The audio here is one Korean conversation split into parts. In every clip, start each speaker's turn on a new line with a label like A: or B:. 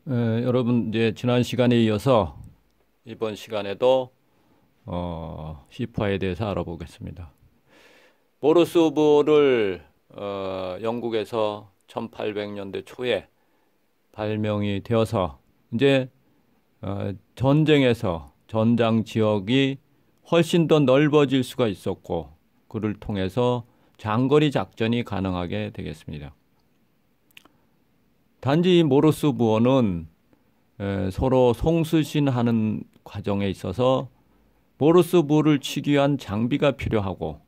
A: 여러분 이제 지난 시간에 이어서 이번 시간에도 시파에 대해서 알아보겠습니다. 모르스부를 영국에서 1800년대 초에 발명이 되어서 이제 전쟁에서 전장 지역이 훨씬 더 넓어질 수가 있었고 그를 통해서 장거리 작전이 가능하게 되겠습니다. 단지 이 모르스 부호는 서로 송수신하는 과정에 있어서 모르스 부호를 치기 위한 장비가 필요하고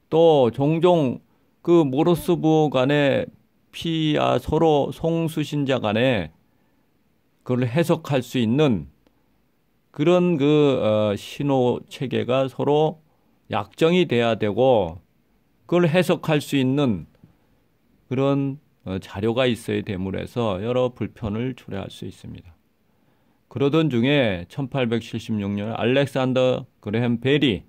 A: 또 종종 그 모르스 부호 간의 피와 서로 송수신자 간에 그걸 해석할 수 있는 그런 신호 체계가 서로 약정이 돼야 되고 그걸 해석할 수 있는 그런 자료가 있어야 됨으로써 여러 불편을 초래할 수 있습니다. 그러던 중에 1876년에 알렉산더 그레햄 벨이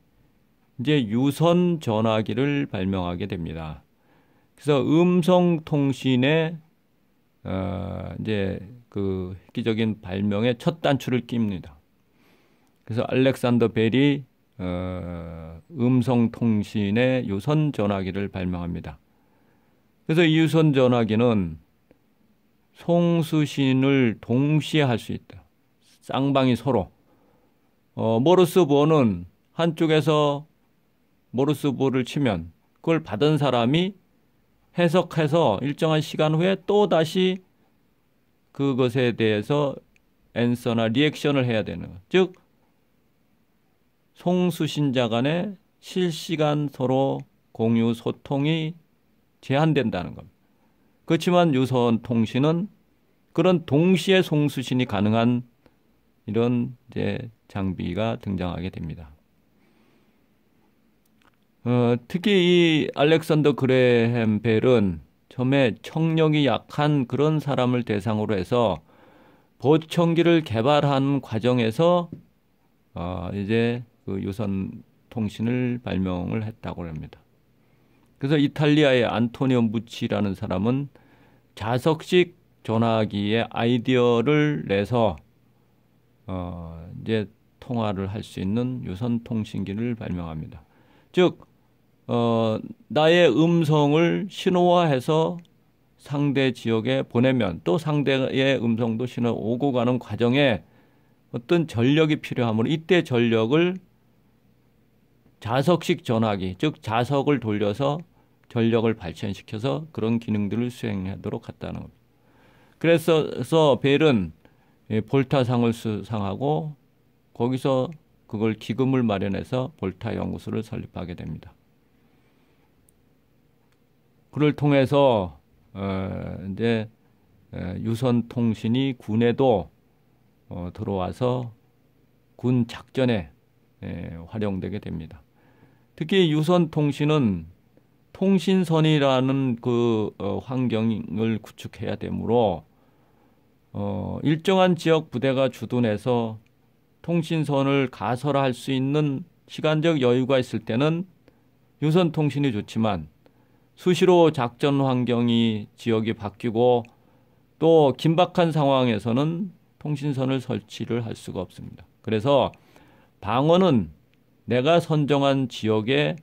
A: 이제 유선 전화기를 발명하게 됩니다. 그래서 음성 통신에 이제 그 획기적인 발명의 첫 단추를 낍니다. 그래서 알렉산더 벨이 음성 통신의 유선 전화기를 발명합니다. 그래서 이 유선 전화기는 송수신을 동시에 할 수 있다. 쌍방이 서로. 모르스 부호는 한쪽에서 모르스 부호를 치면 그걸 받은 사람이 해석해서 일정한 시간 후에 또 다시 그것에 대해서 앤서나 리액션을 해야 되는 것. 즉 송수신자 간의 실시간 서로 공유 소통이 제한된다는 겁니다. 그렇지만 유선 통신은 그런 동시에 송수신이 가능한 이런 이제 장비가 등장하게 됩니다. 특히 이 알렉산더 그레햄 벨은 처음에 청력이 약한 그런 사람을 대상으로 해서 보청기를 개발한 과정에서 이제 그 유선 통신을 발명을 했다고 합니다. 그래서 이탈리아의 안토니오 무치라는 사람은 자석식 전화기의 아이디어를 내서 이제 통화를 할 수 있는 유선 통신기를 발명합니다. 즉 나의 음성을 신호화해서 상대 지역에 보내면 또 상대의 음성도 신호 오고 가는 과정에 어떤 전력이 필요하므로 이때 전력을 자석식 전화기, 즉 자석을 돌려서 전력을 발전시켜서 그런 기능들을 수행하도록 했다는 겁니다. 그래서 벨은 볼타상을 수상하고 거기서 그걸 기금을 마련해서 볼타 연구소를 설립하게 됩니다. 그를 통해서 이제 유선 통신이 군에도 들어와서 군 작전에 활용되게 됩니다. 특히 유선 통신은 통신선이라는 그 환경을 구축해야 되므로 일정한 지역 부대가 주둔해서 통신선을 가설할 수 있는 시간적 여유가 있을 때는 유선 통신이 좋지만 수시로 작전 환경이 지역이 바뀌고 또 긴박한 상황에서는 통신선을 설치를 할 수가 없습니다. 그래서 방어는 내가 선정한 지역에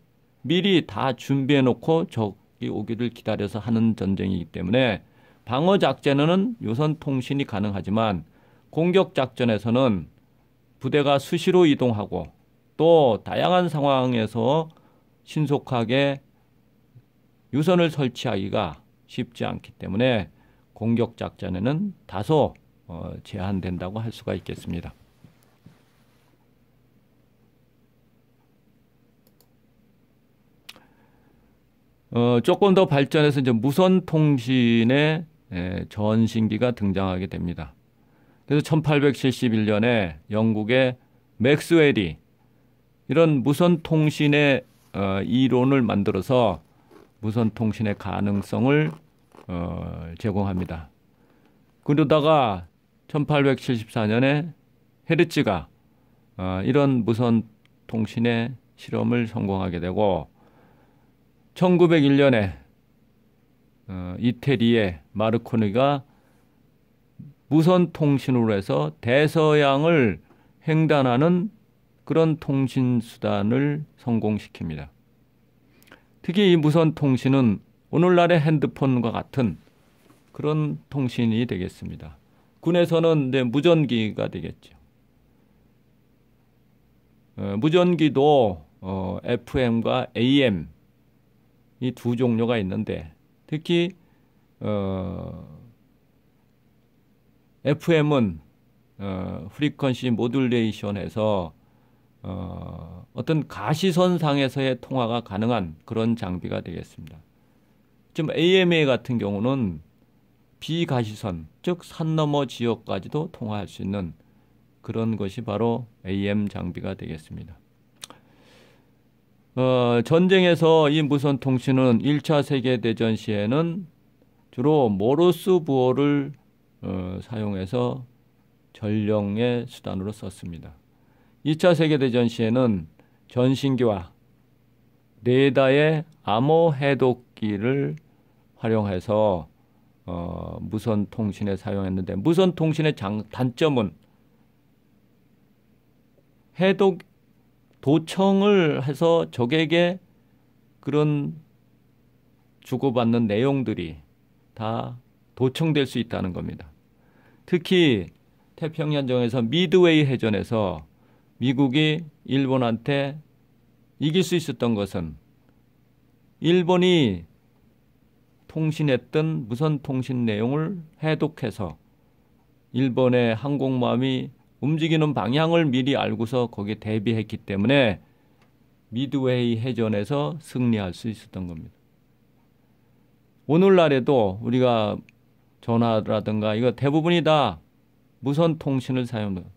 A: 미리 다 준비해 놓고 적이 오기를 기다려서 하는 전쟁이기 때문에 방어 작전에는 유선 통신이 가능하지만 공격 작전에서는 부대가 수시로 이동하고 또 다양한 상황에서 신속하게 유선을 설치하기가 쉽지 않기 때문에 공격 작전에는 다소 제한된다고 할 수가 있겠습니다. 조금 더 발전해서 이제 무선 통신의 전신기가 등장하게 됩니다. 그래서 1871년에 영국의 맥스웰이 이런 무선 통신의 이론을 만들어서 무선 통신의 가능성을 제공합니다. 그러다가 1874년에 헤르츠가 이런 무선 통신의 실험을 성공하게 되고 1901년에 이태리의 마르코니가 무선 통신으로 해서 대서양을 횡단하는 그런 통신 수단을 성공시킵니다. 특히 이 무선 통신은 오늘날의 핸드폰과 같은 그런 통신이 되겠습니다. 군에서는 이제 무전기가 되겠죠. 무전기도 FM과 AM 이 두 종류가 있는데 특히 FM은 프리퀀시 모듈레이션에서 어떤 가시선상에서의 통화가 가능한 그런 장비가 되겠습니다. 지금 AMA 같은 경우는 비가시선, 즉 산 너머 지역까지도 통화할 수 있는 그런 것이 바로 AM 장비가 되겠습니다. 전쟁에서 이 무선 통신은 1차 세계대전 시에는 주로 모르스 부호를 사용해서 전령의 수단으로 썼습니다. 2차 세계대전 시에는 전신기와 레이더의 암호 해독기를 활용해서 무선 통신에 사용했는데 무선 통신의 단점은 해독 도청을 해서 적에게 그런 주고받는 내용들이 다 도청될 수 있다는 겁니다. 특히 태평양전에서 미드웨이 해전에서 미국이 일본한테 이길 수 있었던 것은 일본이 통신했던 무선 통신 내용을 해독해서 일본의 항공모함이 움직이는 방향을 미리 알고서 거기에 대비했기 때문에 미드웨이 해전에서 승리할 수 있었던 겁니다. 오늘날에도 우리가 전화라든가 이거 대부분이 다 무선 통신을 사용합니다.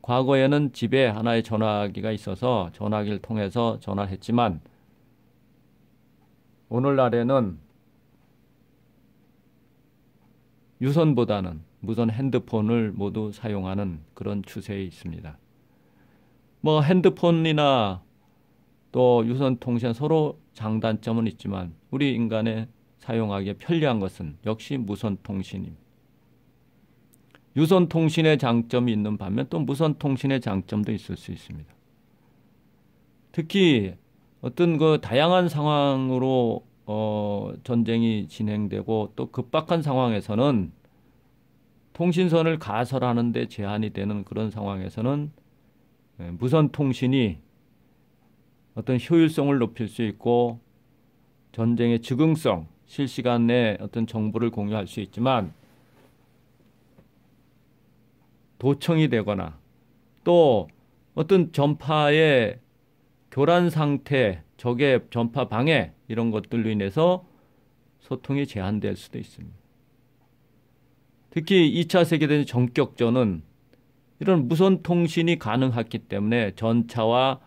A: 과거에는 집에 하나의 전화기가 있어서 전화기를 통해서 전화를 했지만 오늘날에는 유선보다는 무선 핸드폰을 모두 사용하는 그런 추세에 있습니다. 뭐 핸드폰이나 또 유선 통신 서로 장단점은 있지만 우리 인간의 사용하기에 편리한 것은 역시 무선 통신입니다. 유선 통신의 장점이 있는 반면 또 무선 통신의 장점도 있을 수 있습니다. 특히 어떤 그 다양한 상황으로 전쟁이 진행되고 또 급박한 상황에서는 통신선을 가설하는 데 제한이 되는 그런 상황에서는 무선 통신이 어떤 효율성을 높일 수 있고 전쟁의 즉흥성, 실시간 내 어떤 정보를 공유할 수 있지만 도청이 되거나 또 어떤 전파의 교란 상태, 적의 전파 방해 이런 것들로 인해서 소통이 제한될 수도 있습니다. 특히 2차 세계대전 전격전은 이런 무선 통신이 가능했기 때문에 전차와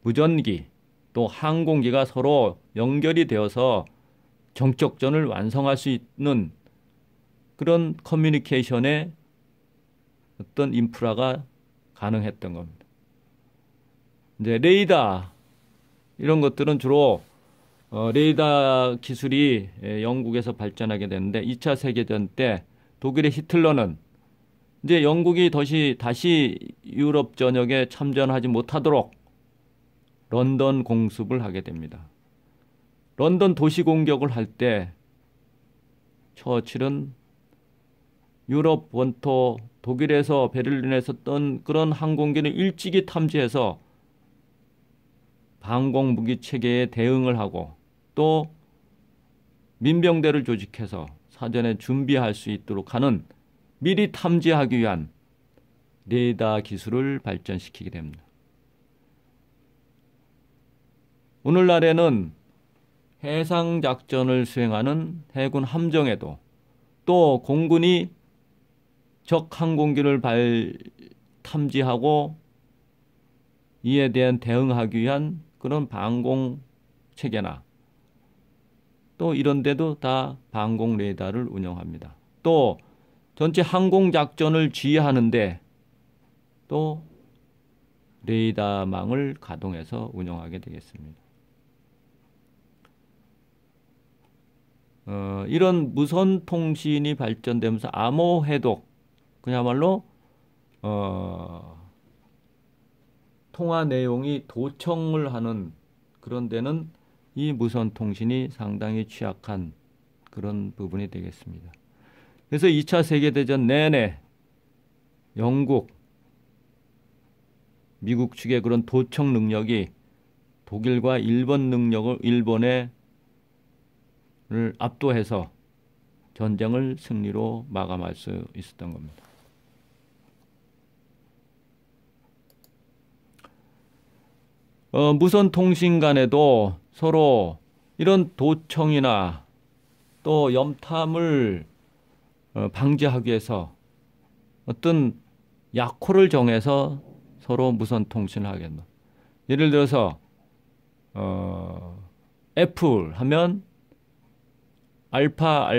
A: 무전기 또 항공기가 서로 연결이 되어서 전격전을 완성할 수 있는 그런 커뮤니케이션의 어떤 인프라가 가능했던 겁니다. 이제 레이더 이런 것들은 주로 레이더 기술이 영국에서 발전하게 됐는데 2차 세계전 때 독일의 히틀러는 이제 영국이 다시 유럽 전역에 참전하지 못하도록 런던 공습을 하게 됩니다. 런던 도시 공격을 할 때 처칠은 유럽 본토 독일에서 베를린에서 떤 그런 항공기를 일찍이 탐지해서 방공 무기 체계에 대응을 하고 또 민병대를 조직해서 사전에 준비할 수 있도록 하는 미리 탐지하기 위한 레이더 기술을 발전시키게 됩니다. 오늘날에는 해상작전을 수행하는 해군 함정에도 또 공군이 적 항공기를 탐지하고 이에 대한 대응하기 위한 그런 방공 체계나 또 이런 데도 다 방공 레이더를 운영합니다. 또 전체 항공 작전을 지휘하는데 또 레이더망을 가동해서 운영하게 되겠습니다. 이런 무선 통신이 발전되면서 암호 해독 그야말로 통화 내용이 도청을 하는 그런 데는 이 무선 통신이 상당히 취약한 그런 부분이 되겠습니다. 그래서 2차 세계대전 내내 영국, 미국 측의 그런 도청 능력이 독일과 일본을 압도해서 전쟁을 승리로 마감할 수 있었던 겁니다. 무선 통신 간에도 서로 이런 도청이나 또 염탐을 방지하기 위해서 어떤 약호를 정해서 서로 무선 통신을 하겠노. 예를 들어서 애플 하면 알파,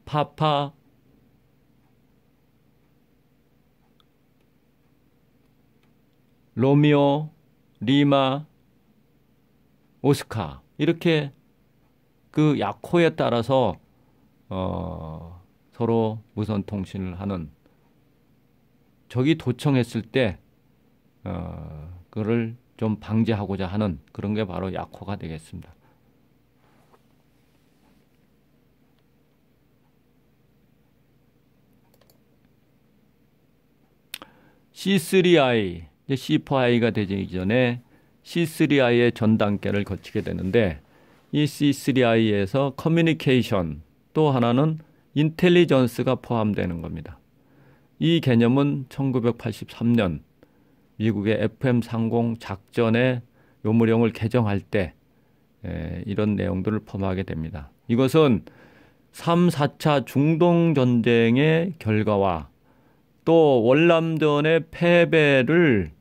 A: 파파, 로미오, 리마, 오스카 이렇게 그 약호에 따라서 서로 무선 통신을 하는 적이 도청했을 때 그거를 좀 방지하고자 하는 그런 게 바로 약호가 되겠습니다. C3I, C4I가 되기 전에 C3I의 전 단계를 거치게 되는데 이 C3I에서 커뮤니케이션 또 하나는 인텔리전스가 포함되는 겁니다. 이 개념은 1983년 미국의 FM30 작전의 요무령을 개정할 때 이런 내용들을 포함하게 됩니다. 이것은 3, 4차 중동전쟁의 결과와 또 월남전의 패배를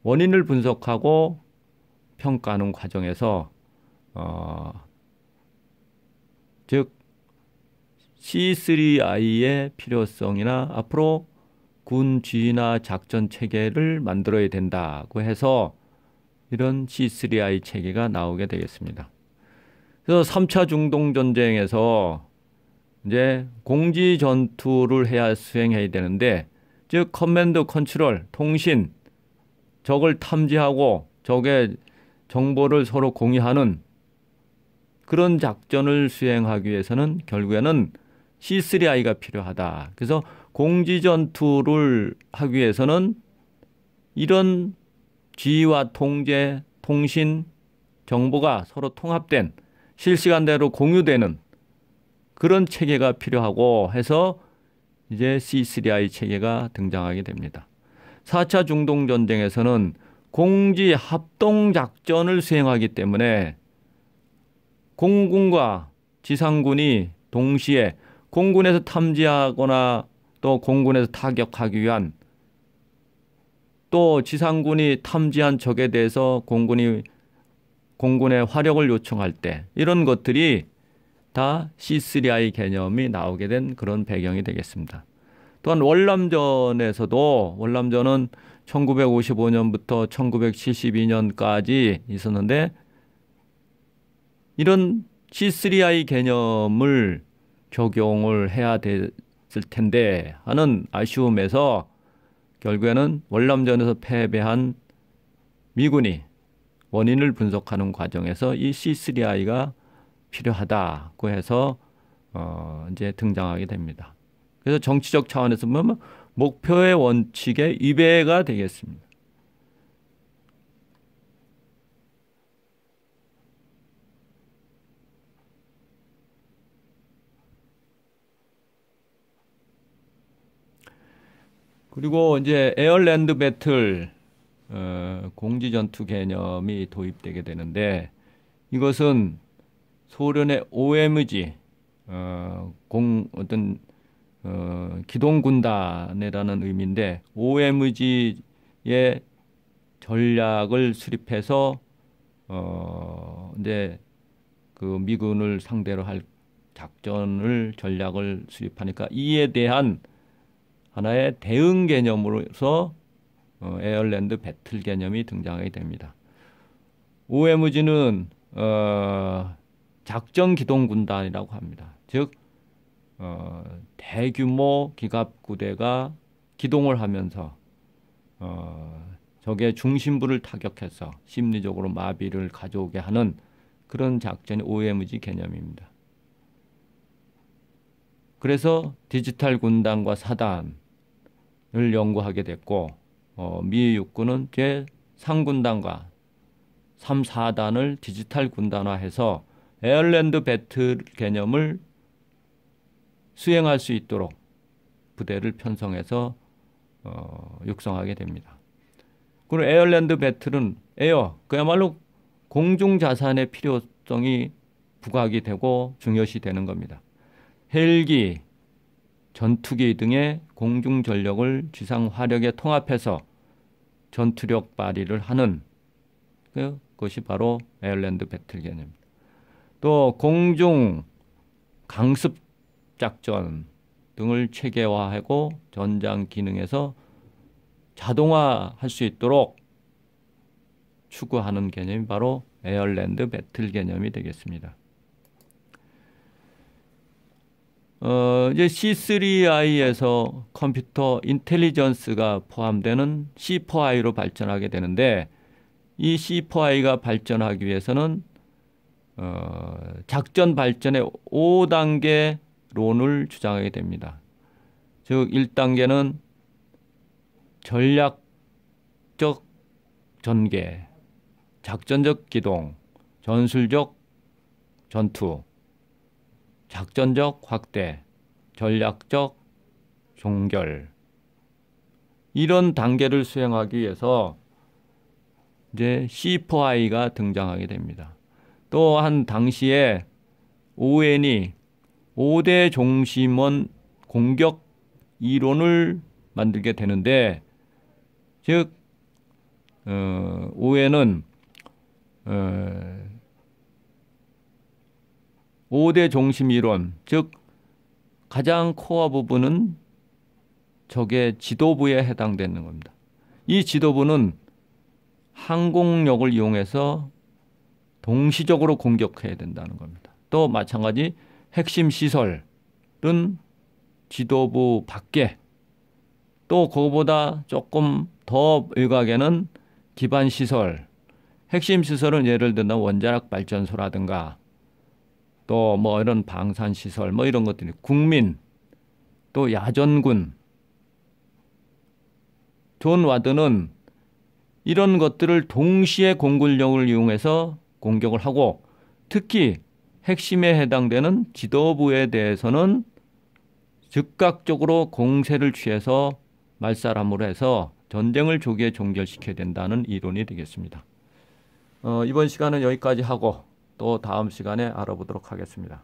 A: 원인을 분석하고 평가하는 과정에서 즉 C3I의 필요성이나 앞으로 군 지휘나 작전 체계를 만들어야 된다고 해서 이런 C3I 체계가 나오게 되겠습니다. 그래서 3차 중동전쟁에서 이제 공지 전투를 수행해야 되는데 즉 커맨드 컨트롤, 통신, 적을 탐지하고 적의 정보를 서로 공유하는 그런 작전을 수행하기 위해서는 결국에는 C3I가 필요하다. 그래서 공지 전투를 하기 위해서는 이런 지휘와 통제, 통신, 정보가 서로 통합된 실시간대로 공유되는 그런 체계가 필요하고 해서 이제 C3I 체계가 등장하게 됩니다. 4차 중동전쟁에서는 공지 합동작전을 수행하기 때문에 공군과 지상군이 동시에 공군에서 탐지하거나 또 공군에서 타격하기 위한 또 지상군이 탐지한 적에 대해서 공군의 화력을 요청할 때 이런 것들이 다 C3I 개념이 나오게 된 그런 배경이 되겠습니다. 또한 월남전은 1955년부터 1972년까지 있었는데 이런 C3I 개념을 적용을 해야 됐을 텐데 하는 아쉬움에서 결국에는 월남전에서 패배한 미군이 원인을 분석하는 과정에서 이 C3I가 필요하다고 해서 이제 등장하게 됩니다. 그래서 정치적 차원에서 보면 목표의 원칙의 위배가 되겠습니다. 그리고 이제 에어랜드 배틀 공지전투 개념이 도입되게 되는데 이것은 소련의 OMG 기동군단이라는 의미인데 OMG의 전략을 수립해서 이제 그 미군을 상대로 할 전략을 수립하니까 이에 대한 하나의 대응 개념으로서 에어랜드 배틀 개념이 등장하게 됩니다. OMG는 작전 기동 군단이라고 합니다. 즉 대규모 기갑부대가 기동을 하면서 적의 중심부를 타격해서 심리적으로 마비를 가져오게 하는 그런 작전이 OMG 개념입니다. 그래서 디지털 군단과 사단을 연구하게 됐고 미 육군은 제3군단과 3, 4단을 디지털 군단화해서 에어랜드 배틀 개념을 수행할 수 있도록 부대를 편성해서 육성하게 됩니다. 그리고 에어랜드 배틀은 그야말로 공중 자산의 필요성이 부각이 되고 중요시 되는 겁니다. 헬기, 전투기 등의 공중 전력을 지상 화력에 통합해서 전투력 발휘를 하는 그것이 바로 에어랜드 배틀 개념입니다. 또 공중 강습 작전 등을 체계화하고 전장 기능에서 자동화할 수 있도록 추구하는 개념이 바로 에어랜드 배틀 개념이 되겠습니다. 이제 C3I에서 컴퓨터 인텔리전스가 포함되는 C4I로 발전하게 되는데 이 C4I가 발전하기 위해서는 작전 발전의 5단계론을 주장하게 됩니다. 즉 1단계는 전략적 전개, 작전적 기동, 전술적 전투, 작전적 확대, 전략적 종결 이런 단계를 수행하기 위해서 이제 C4I가 등장하게 됩니다. 또한 당시에 ON이 5대 종심원 공격 이론을 만들게 되는데 즉 ON은 5대 종심 이론, 즉 가장 코어 부분은 적의 지도부에 해당되는 겁니다. 이 지도부는 항공력을 이용해서 동시적으로 공격해야 된다는 겁니다. 또 마찬가지 핵심 시설은 지도부 밖에 또 그거보다 조금 더 외곽에는 기반 시설, 핵심 시설은 예를 들면 원자력 발전소라든가 또 뭐 이런 방산 시설 뭐 이런 것들이 국민 또 야전군 존 와드는 이런 것들을 동시에 공군력을 이용해서 공격을 하고 특히 핵심에 해당되는 지도부에 대해서는 즉각적으로 공세를 취해서 말살함으로 해서 전쟁을 조기에 종결시켜야 된다는 이론이 되겠습니다. 이번 시간은 여기까지 하고 또 다음 시간에 알아보도록 하겠습니다.